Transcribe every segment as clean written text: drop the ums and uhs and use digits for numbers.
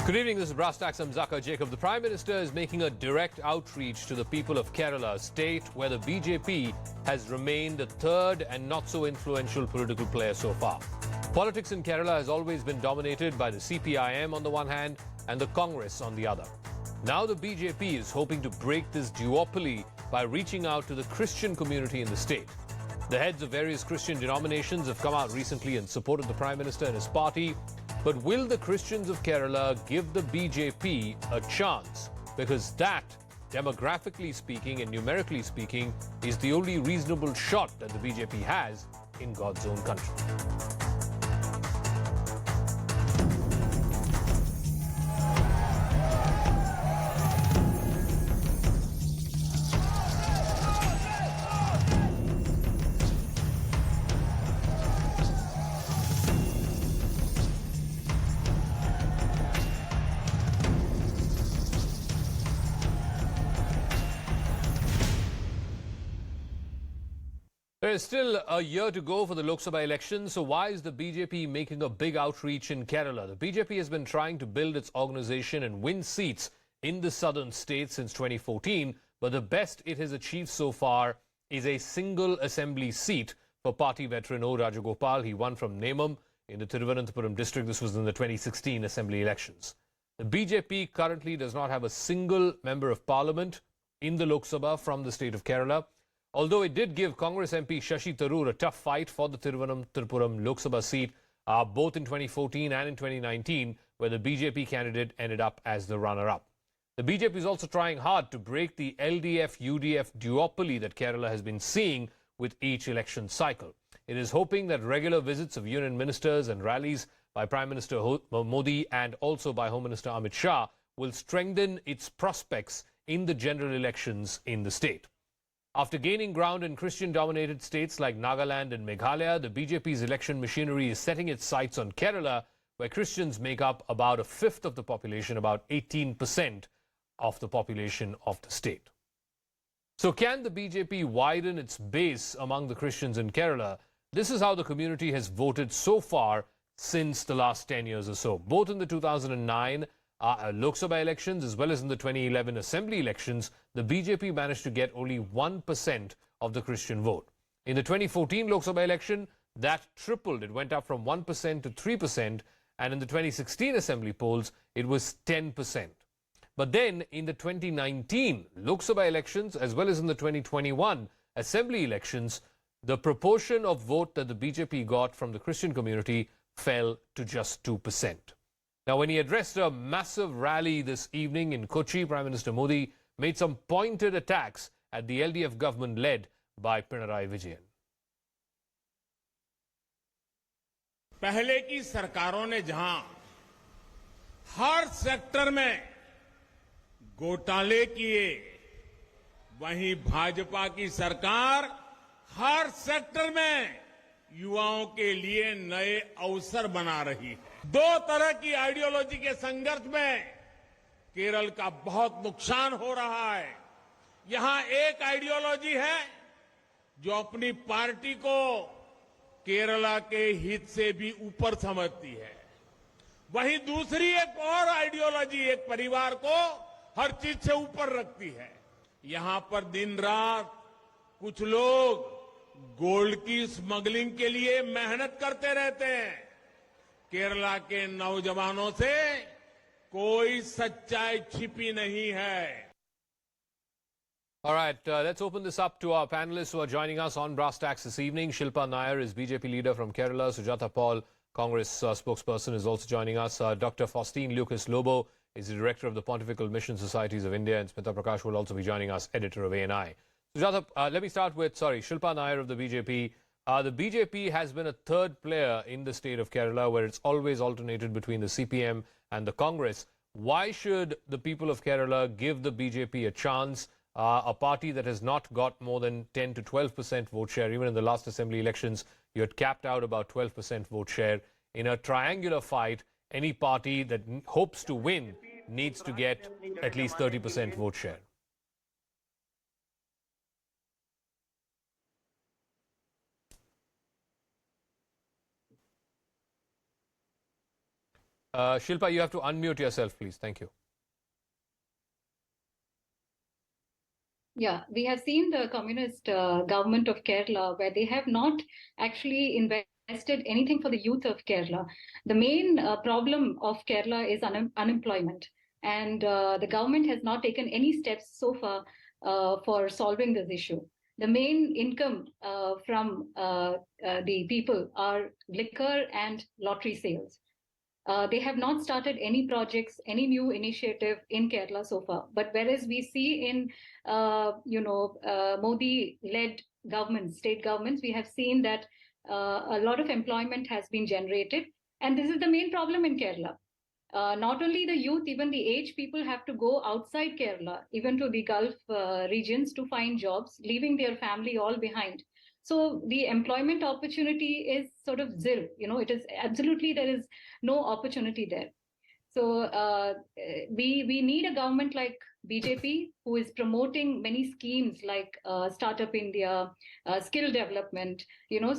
Good evening, this is Brass Tacks. I'm Zaka Jacob. The Prime Minister is making a direct outreach to the people of Kerala, a state where the BJP has remained the third and not so influential political player so far. Politics in Kerala has always been dominated by the CPIM on the one hand and the Congress on the other. Now the BJP is hoping to break this duopoly by reaching out to the Christian community in the state. The heads of various Christian denominations have come out recently and supported the Prime Minister and his party. But will the Christians of Kerala give the BJP a chance? Because that, demographically speaking and numerically speaking, is the only reasonable shot that the BJP has in God's own country. There is still a year to go for the Lok Sabha elections, so why is the BJP making a big outreach in Kerala? The BJP has been trying to build its organisation and win seats in the southern states since 2014, but the best it has achieved so far is a single assembly seat for party veteran O. Rajagopal. He won from Nemam in the Thiruvananthapuram district. This was in the 2016 assembly elections. The BJP currently does not have a single member of parliament in the Lok Sabha from the state of Kerala. Although it did give Congress MP Shashi Tharoor a tough fight for the Thiruvananthapuram Lok Sabha seat, both in 2014 and in 2019, where the BJP candidate ended up as the runner-up. The BJP is also trying hard to break the LDF-UDF duopoly that Kerala has been seeing with each election cycle. It is hoping that regular visits of union ministers and rallies by Prime Minister Modi and also by Home Minister Amit Shah will strengthen its prospects in the general elections in the state. After gaining ground in Christian-dominated states like Nagaland and Meghalaya, the BJP's election machinery is setting its sights on Kerala, where Christians make up about a fifth of the population, about 18% of the population of the state. So can the BJP widen its base among the Christians in Kerala? This is how the community has voted so far since the last 10 years or so. Both in the 2009 Lok Sabha elections as well as in the 2011 Assembly elections, the BJP managed to get only 1% of the Christian vote. In the 2014 Lok Sabha election, that tripled. It went up from 1% to 3%, and in the 2016 Assembly polls, it was 10%. But then in the 2019 Lok Sabha elections as well as in the 2021 Assembly elections, the proportion of vote that the BJP got from the Christian community fell to just 2%. Now, when he addressed a massive rally this evening in Kochi, Prime Minister Modi made some pointed attacks at the LDF government led by Pinarayi Vijayan. पहले की सरकारों ने जहां हर sector में घोटाले किए, वहीं भाजपा की सरकार हर सेक्टर में युवाओं के लिए नए अवसर बना रही है। दो तरह की आइडियोलॉजी के संघर्ष में केरल का बहुत नुकसान हो रहा है। यहां एक आइडियोलॉजी है जो अपनी पार्टी को केरला के हित से भी ऊपर समझती है, वहीं दूसरी एक और आइडियोलॉजी एक परिवार को हर चीज से ऊपर रखती है। यहां पर दिन रात कुछ लोग गोल्ड की स्मगलिंग के लिए मेहनत करते रहते हैं। केरला के नौजवानों से कोई सच्चाई छिपी नहीं है। All right, let's open this up to our panelists who are joining us on Brass Tacks this evening. Shilpa Nair is BJP leader from Kerala. Sujata Paul, Congress spokesperson, is also joining us. Dr. Faustine Lucas Lobo is the director of the Pontifical Mission Societies of India, and Smita Prakash will also be joining us, editor of ANI. Sujata, let me start with, Shilpa Nair of the BJP. The BJP has been a third player in the state of Kerala, where it's always alternated between the CPM and the Congress. Why should the people of Kerala give the BJP a chance, a party that has not got more than 10 to 12% vote share? Even in the last assembly elections, you had capped out about 12% vote share. In a triangular fight, any party that hopes to win needs to get at least 30% vote share. Shilpa, you have to unmute yourself, please. Thank you. Yeah, we have seen the communist government of Kerala where they have not actually invested anything for the youth of Kerala. The main problem of Kerala is unemployment, and the government has not taken any steps so far for solving this issue. The main income from the people are liquor and lottery sales. They have not started any projects, any new initiative in Kerala so far. But whereas we see in, Modi-led governments, state governments, we have seen that a lot of employment has been generated. And this is the main problem in Kerala. Not only the youth, even the aged people have to go outside Kerala, even to the Gulf regions to find jobs, leaving their family all behind. So the employment opportunity is sort of zil. It is absolutely, there is no opportunity there. So we need a government like BJP who is promoting many schemes like Startup India, skill development,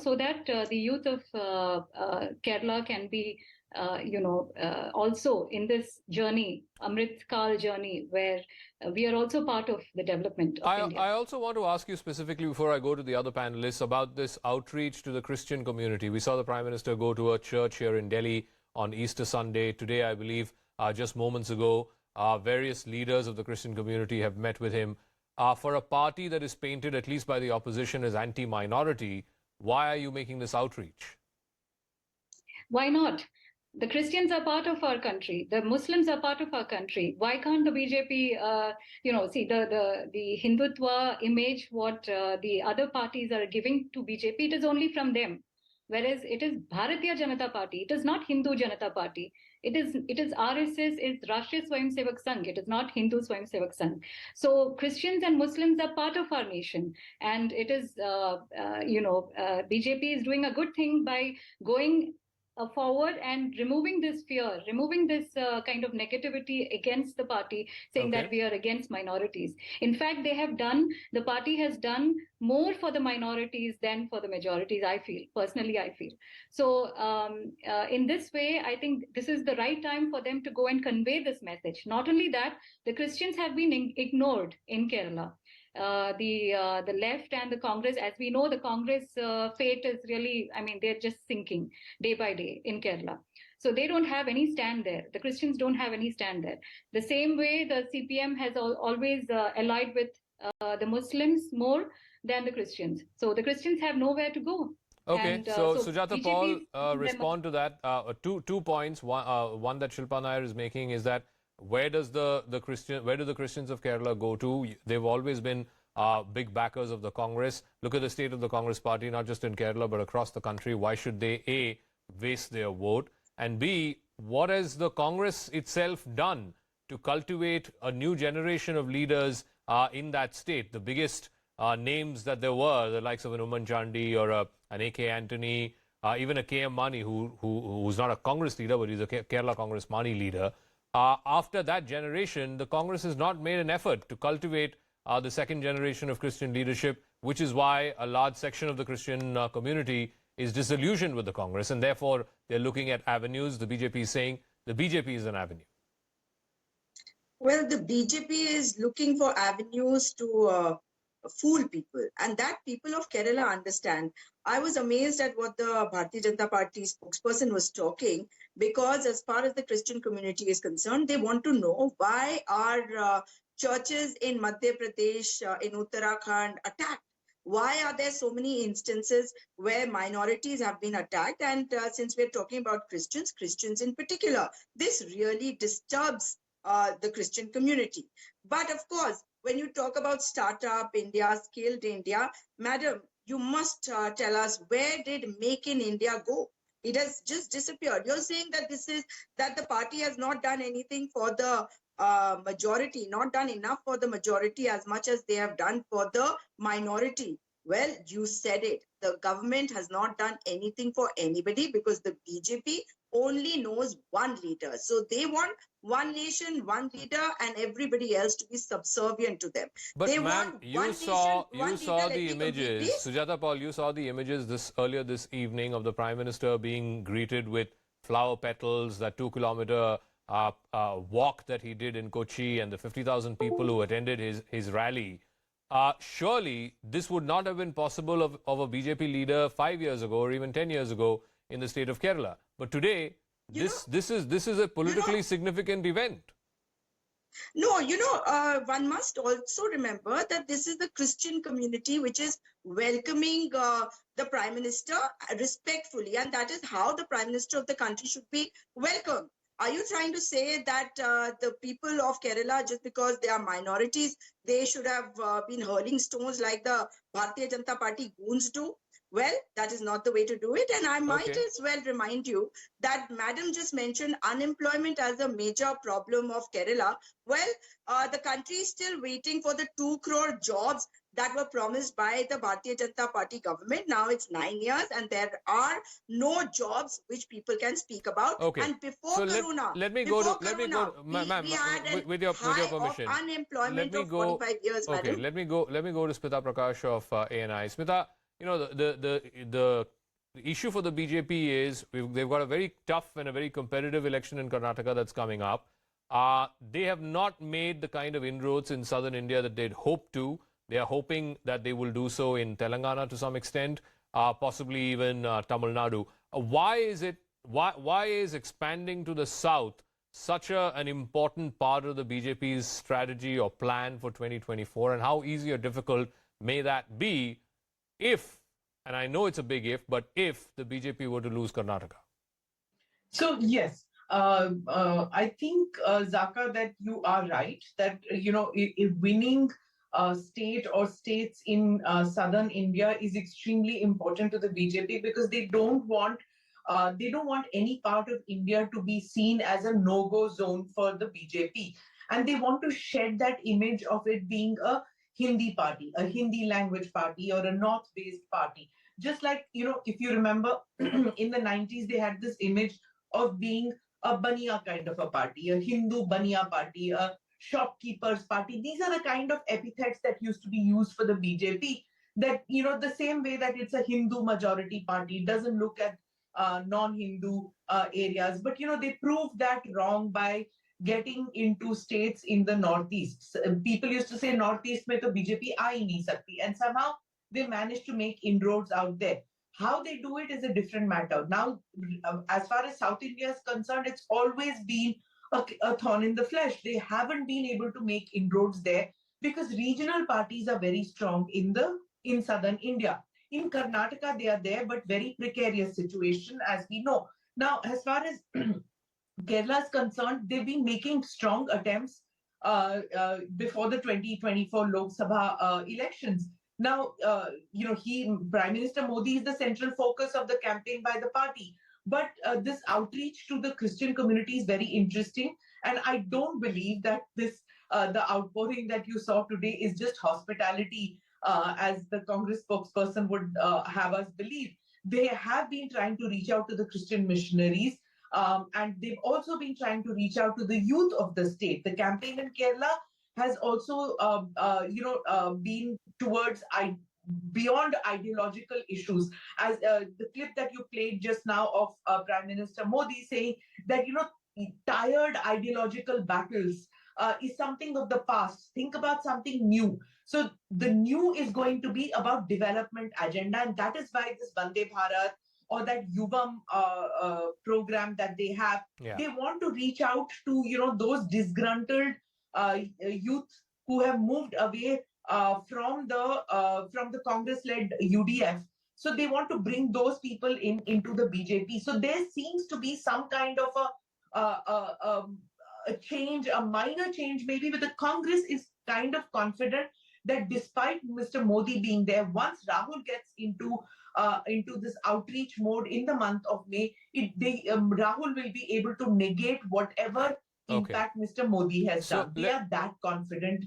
so that the youth of Kerala can be also in this journey, Amrit Kal journey, where we are also part of the development of India. I also want to ask you specifically, before I go to the other panelists, about this outreach to the Christian community. We saw the Prime Minister go to a church here in Delhi on Easter Sunday. Today, I believe, just moments ago, various leaders of the Christian community have met with him. For a party that is painted, at least by the opposition, as anti-minority, why are you making this outreach? Why not? The Christians are part of our country. The Muslims are part of our country. Why can't the BJP, see the Hindutva image, what the other parties are giving to BJP, it is only from them. Whereas it is Bharatiya Janata Party. It is not Hindu Janata Party. It is RSS, it's Rashtriya Swayamsevak Sangh. It is not Hindu Swayamsevak Sangh. So Christians and Muslims are part of our nation. And it is, BJP is doing a good thing by going forward and removing this fear, removing this kind of negativity against the party, saying that we are against minorities. In fact, the party has done more for the minorities than for the majorities, I feel. Personally, I feel. So in this way, I think this is the right time for them to go and convey this message. Not only that, the Christians have been ignored in Kerala. The left and the Congress, as we know, the Congress fate is really, they're just sinking day by day in Kerala. So they don't have any stand there. The Christians don't have any stand there. The same way the CPM has always allied with the Muslims more than the Christians. So the Christians have nowhere to go. Okay, And, so Sujata BJP Paul, respond to that. Two points. One that Shilpa Nair is making is that where do the Christians of Kerala go to? They've always been big backers of the Congress. Look at the state of the Congress party, not just in Kerala, but across the country. Why should they, A, waste their vote? And B, what has the Congress itself done to cultivate a new generation of leaders in that state? The biggest names that there were, the likes of an Umman Chandi or an A.K. Antony, even a K.M. Mani, who's not a Congress leader, but he's a Kerala Congress Mani leader. After that generation, the Congress has not made an effort to cultivate the second generation of Christian leadership, which is why a large section of the Christian community is disillusioned with the Congress, and therefore they're looking at avenues. The BJP is saying the BJP is an avenue. Well, the BJP is looking for avenues to fool people, and that people of Kerala understand. I was amazed at what the Bharatiya Janata Party spokesperson was talking, because as far as the Christian community is concerned, they want to know why are churches in Madhya Pradesh, in Uttarakhand attacked. Why are there so many instances where minorities have been attacked? And since we're talking about Christians in particular, this really disturbs the Christian community. But of course, when you talk about Startup India, Skilled India, madam, you must tell us, where did Make in India go? It has just disappeared. You're saying that that the party has not done anything for the majority, not done enough for the majority as much as they have done for the minority. Well, you said it. The government has not done anything for anybody because the BJP only knows one leader. So they want one nation, one leader, and everybody else to be subservient to them. But ma'am, you saw the images. Sujata Paul, you saw the images earlier this evening of the Prime Minister being greeted with flower petals, that 2-kilometre walk that he did in Kochi, and the 50,000 people who attended his rally. Surely this would not have been possible of a BJP leader 5 years ago or even 10 years ago in the state of Kerala. But today, this is a politically significant event. No, one must also remember that this is the Christian community which is welcoming the Prime Minister respectfully, and that is how the Prime Minister of the country should be welcomed. Are you trying to say that the people of Kerala, just because they are minorities, they should have been hurling stones like the Bharatiya Janata Party goons do? Well, that is not the way to do it. And I might as well remind you that Madam just mentioned unemployment as a major problem of Kerala. Well, the country is still waiting for the 2 crore jobs that were promised by the Bharatiya Janata Party government. Now it's 9 years and there are no jobs which people can speak about. Okay. And before So Corona, let me go to ma'am, we had with your permission. of unemployment of 45 years, okay, madam. let me go to Smita Prakash of ANI. Smita, the issue for the BJP is they've got a very tough and a very competitive election in Karnataka that's coming up. They have not made the kind of inroads in southern India that they'd hoped to. They are hoping that they will do so in Telangana to some extent, possibly even Tamil Nadu. Why is expanding to the south such an important part of the BJP's strategy or plan for 2024, and how easy or difficult may that be if, and I know it's a big if, but if the BJP were to lose Karnataka? So yes, I think, Zaka, that you are right, that, if winning state or states in southern India is extremely important to the BJP, because they don't want any part of India to be seen as a no-go zone for the BJP. And they want to shed that image of it being a Hindi party, a Hindi language party, or a North-based party. Just like, if you remember, in the 90s, they had this image of being a Baniya kind of a party, a Hindu Baniya party, a shopkeepers party. These are the kind of epithets that used to be used for the BJP, that, the same way that it's a Hindu majority party, doesn't look at non-Hindu areas. But, they proved that wrong by getting into states in the Northeast. People used to say Northeast mein to BJP aa hi nahi sakti, and somehow they managed to make inroads out there. How they do it is a different matter. Now, as far as South India is concerned, it's always been a thorn in the flesh. They haven't been able to make inroads there because regional parties are very strong in southern India. In Karnataka, they are there, but very precarious situation, as we know. Now, as far as Kerala is concerned, they've been making strong attempts before the 2024 Lok Sabha elections. Now, Prime Minister Modi is the central focus of the campaign by the party. But this outreach to the Christian community is very interesting. And I don't believe that the outpouring that you saw today is just hospitality, as the Congress spokesperson would have us believe. They have been trying to reach out to the Christian missionaries. And they've also been trying to reach out to the youth of the state. The campaign in Kerala has also, been towards beyond ideological issues. As the clip that you played just now of Prime Minister Modi saying that, tired ideological battles is something of the past. Think about something new. So the new is going to be about development agenda, and that is why this Vande Bharat or that Yuvam program that they have, they want to reach out to, those disgruntled youth who have moved away from the Congress-led UDF. So they want to bring those people into the BJP. So there seems to be some kind of a change, a minor change maybe, but the Congress is kind of confident that despite Mr. Modi being there, once Rahul gets into this outreach mode in the month of May, Rahul will be able to negate whatever impact Mr. Modi has done. They are that confident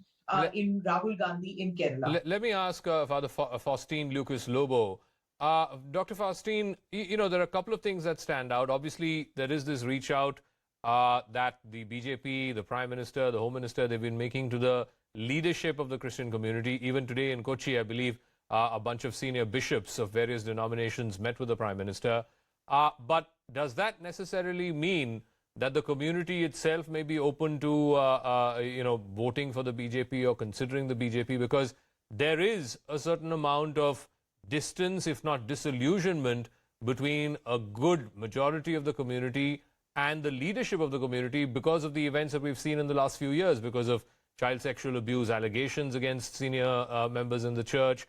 in Rahul Gandhi in Kerala. Let me ask Father Faustine Lucas Lobo. Dr. Faustine, there are a couple of things that stand out. Obviously, there is this reach out that the BJP, the Prime Minister, the Home Minister, they've been making to the leadership of the Christian community. Even today in Kochi, I believe, a bunch of senior bishops of various denominations met with the Prime Minister. But does that necessarily mean that the community itself may be open to, voting for the BJP or considering the BJP? Because there is a certain amount of distance, if not disillusionment, between a good majority of the community and the leadership of the community because of the events that we've seen in the last few years, because of child sexual abuse allegations against senior members in the church,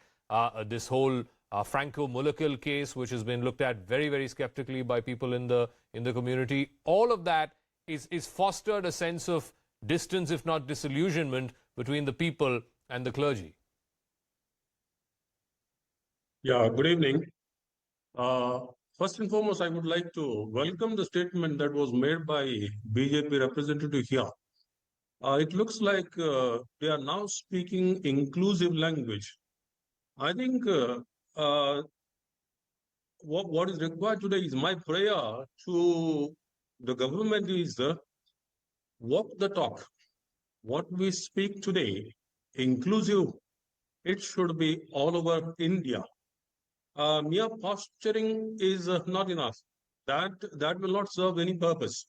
this whole Franco Mulakil case, which has been looked at very, very skeptically by people in the community. All of that is fostered a sense of distance, if not disillusionment, between the people and the clergy. Yeah, good evening. First and foremost, I would like to welcome the statement that was made by BJP representative here. It looks like they are now speaking inclusive language. I think what is required today is my prayer to the government is walk the talk. What we speak today, inclusive, it should be all over India. Mere posturing is not enough. That will not serve any purpose.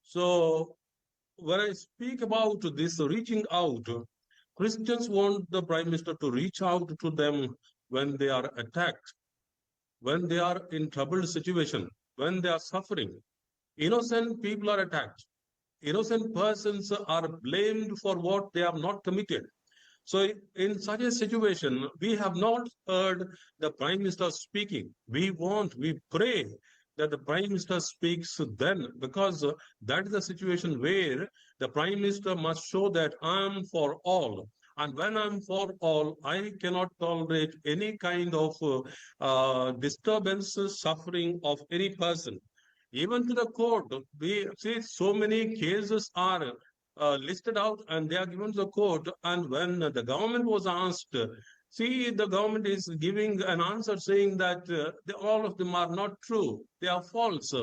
So when I speak about this reaching out, Christians want the Prime Minister to reach out to them when they are attacked, when they are in troubled situation, when they are suffering. Innocent people are attacked. Innocent persons are blamed for what they have not committed. So in such a situation, we have not heard the Prime Minister speaking. We pray that the Prime Minister speaks then, because that is the situation where the Prime Minister must show that I am for all. And when I'm for all, I cannot tolerate any kind of disturbance, suffering of any person. Even to the court, we see so many cases are listed out and they are given to the court. And when the government was asked, the government is giving an answer saying that all of them are not true. They are false.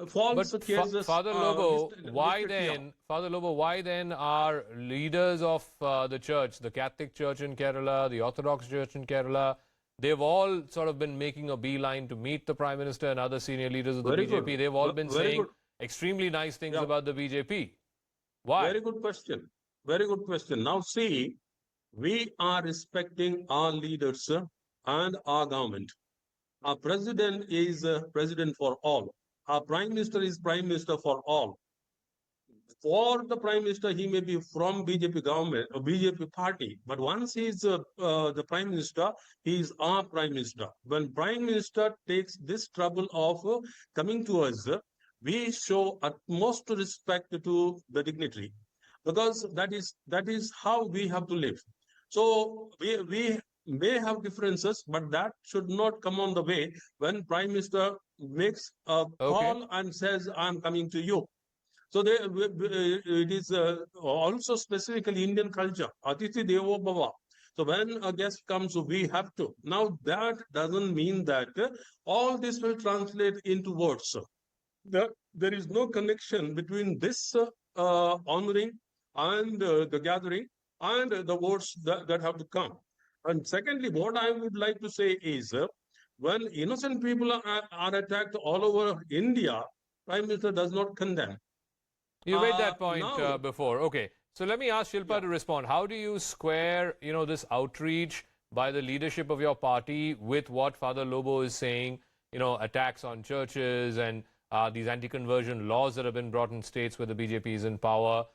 False But cases Father are Lobo, listed here. Father Lobo, why then are leaders of the church, the Catholic Church in Kerala, the Orthodox Church in Kerala, they've all sort of been making a beeline to meet the Prime Minister and other senior leaders of the Very BJP. good. They've all been Very saying good. extremely nice things Yeah. about the BJP. Why? Very good question. Very good question. Now see, we are respecting our leaders and our government. Our president is president for all. Our prime minister is prime minister for all. For the prime minister, he may be from BJP government or BJP party, but once he is the prime minister, he is our prime minister. When prime minister takes this trouble of coming to us, we show utmost respect to the dignitary, because that is how we have to live. So we may have differences, but that should not come on the way when Prime Minister makes a call and says, I'm coming to you. So it is also specifically Indian culture, Atithi Devo Bhava. So when a guest comes, we have to. Now that doesn't mean that all this will translate into words. There is no connection between this honoring and the gathering and the words that have to come. And secondly, what I would like to say is when innocent people are attacked all over India, Prime Minister does not condemn. You made that point now, before. Okay. So let me ask Shilpa to respond. How do you square, this outreach by the leadership of your party with what Father Lobo is saying, attacks on churches and these anti-conversion laws that have been brought in states where the BJP is in power?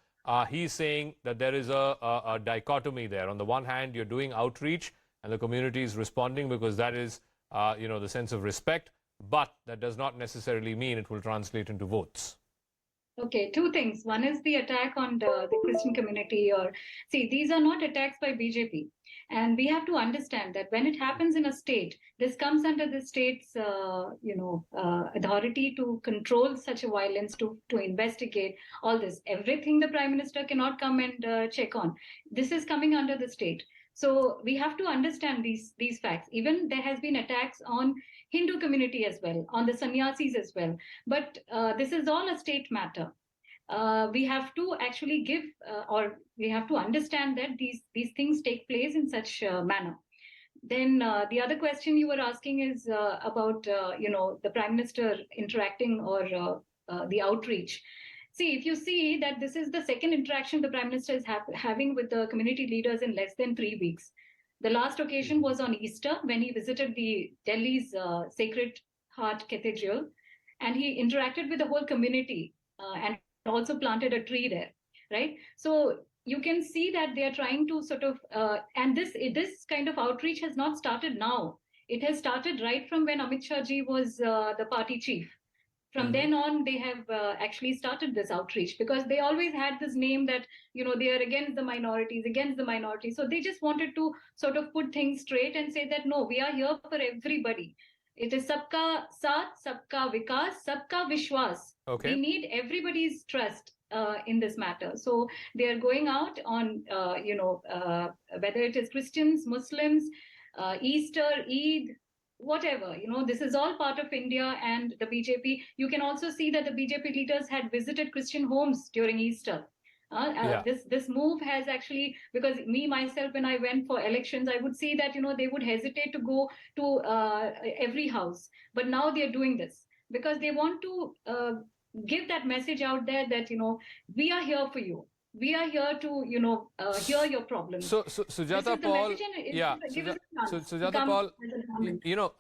He's saying that there is a dichotomy there. On the one hand, you're doing outreach and the community is responding because that is, the sense of respect, but that does not necessarily mean it will translate into votes. Okay, two things. One is the attack on the Christian community, these are not attacks by BJP. And we have to understand that when it happens in a state, this comes under the state's, authority to control such a violence, to investigate all this. Everything the Prime Minister cannot come and check on. This is coming under the state. So we have to understand these facts. Even there has been attacks on Hindu community as well, on the sannyasis as well. But this is all a state matter. We have to actually we have to understand that these things take place in such manner. Then the other question you were asking is about the Prime Minister interacting or the outreach. See, if you see that this is the second interaction the Prime Minister is having with the community leaders in less than 3 weeks. The last occasion was on Easter when he visited the Delhi's Sacred Heart Cathedral, and he interacted with the whole community and also planted a tree there, right? So you can see that they are trying to sort of, and this kind of outreach has not started now. It has started right from when Amit Shah ji was the party chief. From then on, they have actually started this outreach because they always had this name that, they are against the minorities. So they just wanted to sort of put things straight and say that, no, we are here for everybody. It is sabka saath, sabka vikas, sabka vishwas. Okay. We need everybody's trust in this matter. So they are going out on, whether it is Christians, Muslims, Easter, Eid, whatever, this is all part of India and the BJP. You can also see that the BJP leaders had visited Christian homes during Easter. This move has actually, because myself, when I went for elections, I would see that, they would hesitate to go to every house. But now they are doing this because they want to give that message out there that, we are here for you. We are here to, hear your problems. So Sujata Paul, Sujata Paul,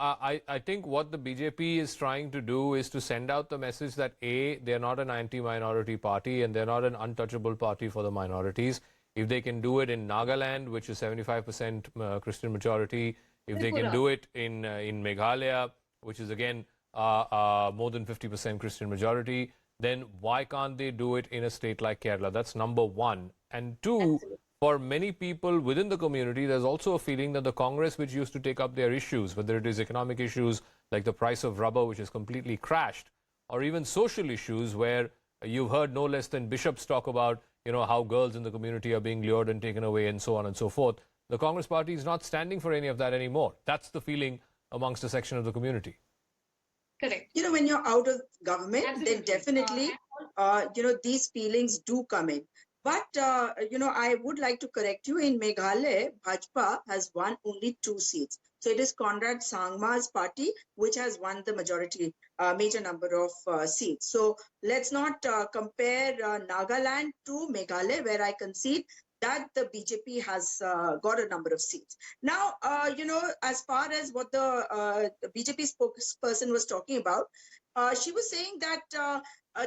I think what the BJP is trying to do is to send out the message that A, they're not an anti-minority party and they're not an untouchable party for the minorities. If they can do it in Nagaland, which is 75% Christian majority, if they can do it in Meghalaya, which is again more than 50% Christian majority, then why can't they do it in a state like Kerala? That's number one. And two, absolutely, for many people within the community, there's also a feeling that the Congress, which used to take up their issues, whether it is economic issues like the price of rubber, which has completely crashed, or even social issues where you've heard no less than bishops talk about, how girls in the community are being lured and taken away and so on and so forth. The Congress party is not standing for any of that anymore. That's the feeling amongst a section of the community. Correct. When you're out of government, absolutely, then definitely, these feelings do come in. But, I would like to correct you. In Meghalaya, Bhajpa has won only 2 seats. So it is Conrad Sangma's party, which has won the major number of seats. So let's not compare Nagaland to Meghalaya, where I concede that the BJP has got a number of seats. Now, as far as what the BJP spokesperson was talking about, she was saying that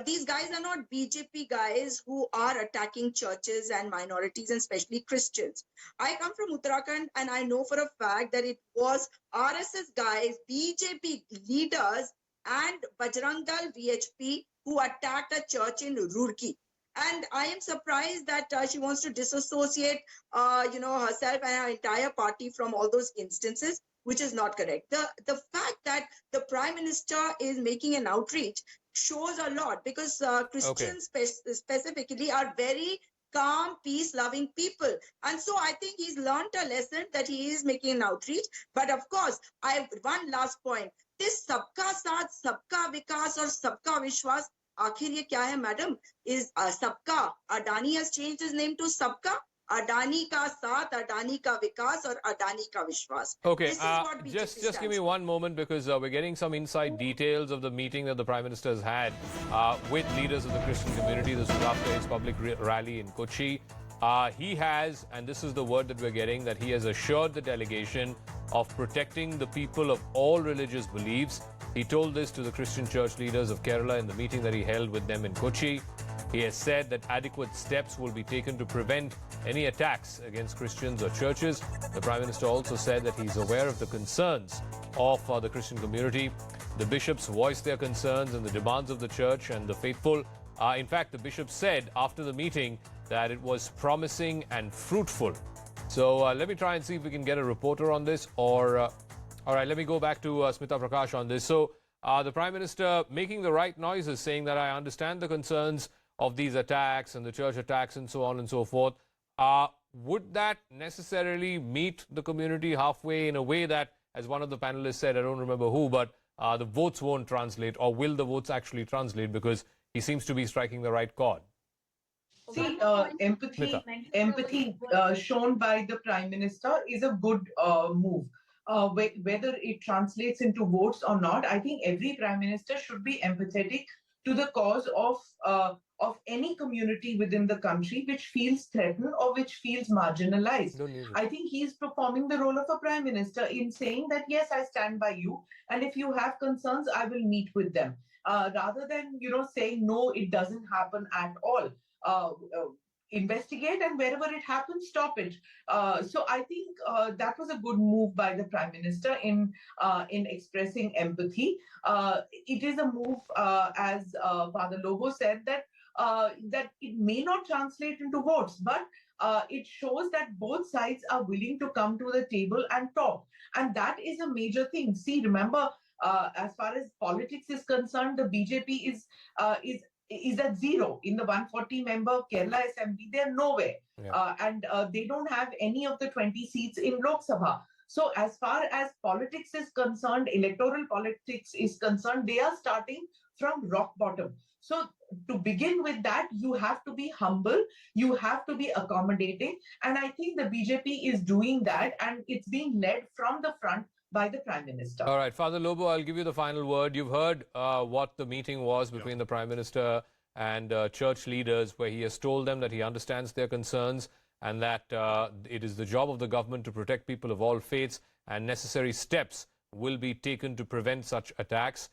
these guys are not BJP guys who are attacking churches and minorities, and especially Christians. I come from Uttarakhand and I know for a fact that it was RSS guys, BJP leaders and Bajrang Dal VHP who attacked a church in Roorkee. And I am surprised that she wants to disassociate, herself and her entire party from all those instances, which is not correct. The fact that the Prime Minister is making an outreach shows a lot, because Christians specifically are very calm, peace-loving people. And so I think he's learned a lesson that he is making an outreach. But of course, I have one last point. This sabka saath, sabka vikas or sabka vishwas, आखिर ये क्या है madam? Is सबका, Adani has changed his name to सबका, Adani का साथ, Adani का विकास और Adani का विश्वास. Okay, just give me one moment, because we're getting some inside details of the meeting that the Prime Minister has had with leaders of the Christian community. This was after his public rally in Kochi. He has, and this is the word that we're getting, that he has assured the delegation of protecting the people of all religious beliefs. He told this to the Christian church leaders of Kerala in the meeting that he held with them in Kochi. He has said that adequate steps will be taken to prevent any attacks against Christians or churches. The Prime Minister also said that he's aware of the concerns of the Christian community. The bishops voiced their concerns and the demands of the church and the faithful. In fact, the bishop said after the meeting that it was promising and fruitful. So let me try and see if we can get a reporter on this, or all right, let me go back to Smita Prakash on this. So the Prime Minister making the right noises, saying that I understand the concerns of these attacks and the church attacks and so on and so forth. Would that necessarily meet the community halfway in a way that, as one of the panelists said, I don't remember who, but the votes won't translate, or will the votes actually translate, because he seems to be striking the right chord? See, empathy shown by the Prime Minister is a good move. whether it translates into votes or not, I think every prime minister should be empathetic to the cause of any community within the country which feels threatened or which feels marginalized. Don't need it. I think he is performing the role of a prime minister in saying that, yes, I stand by you, and if you have concerns, I will meet with them. Rather than, saying, no, it doesn't happen at all. Investigate, and wherever it happens, stop it. So I think that was a good move by the prime minister in expressing empathy. It is a move, as Father Lobo said, that it may not translate into votes, but it shows that both sides are willing to come to the table and talk, and that is a major thing. See, remember, as far as politics is concerned, the BJP is at zero in the 140-member Kerala Assembly. They're nowhere, and they don't have any of the 20 seats in Lok Sabha. So as far as politics is concerned, electoral politics is concerned, they are starting from rock bottom. So to begin with that, you have to be humble, you have to be accommodating, and I think the BJP is doing that, and it's being led from the front by the Prime Minister. All right, Father Lobo, I'll give you the final word. You've heard what the meeting was between the Prime Minister and church leaders, where he has told them that he understands their concerns and that it is the job of the government to protect people of all faiths, and necessary steps will be taken to prevent such attacks.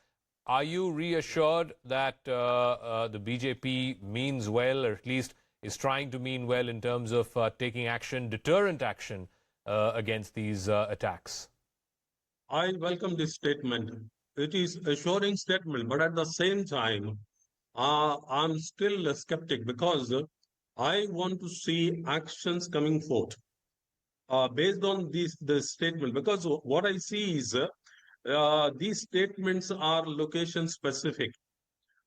Are you reassured that the BJP means well, or at least is trying to mean well in terms of taking action, deterrent action against these attacks? I welcome this statement. It is a assuring statement, but at the same time, I'm still a skeptic, because I want to see actions coming forth based on this statement. Because what I see is these statements are location specific.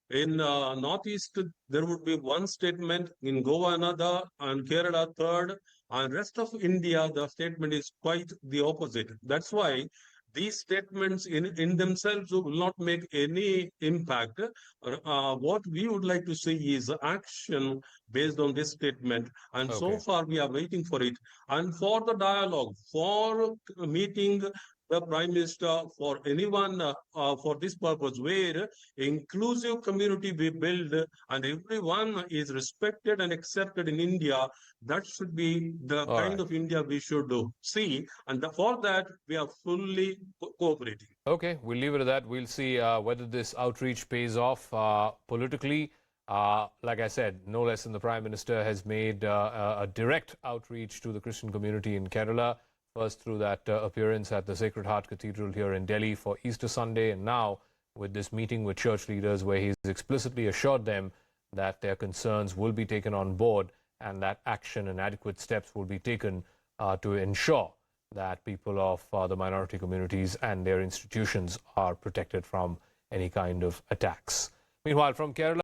In Northeast, there would be one statement, in Goa another, and Kerala third, and rest of India, the statement is quite the opposite. That's why these statements in themselves will not make any impact. What we would like to see is action based on this statement. And so far we are waiting for it. And for the dialogue, for meeting the Prime Minister, for anyone for this purpose, where inclusive community we build and everyone is respected and accepted in India, that should be the kind of India we should see. And for that, we are fully cooperating. Okay, we'll leave it at that. We'll see whether this outreach pays off politically. Like I said, no less than the Prime Minister has made a direct outreach to the Christian community in Kerala. First through that appearance at the Sacred Heart Cathedral here in Delhi for Easter Sunday, and now with this meeting with church leaders, where he's explicitly assured them that their concerns will be taken on board and that action and adequate steps will be taken to ensure that people of the minority communities and their institutions are protected from any kind of attacks. Meanwhile, from Kerala,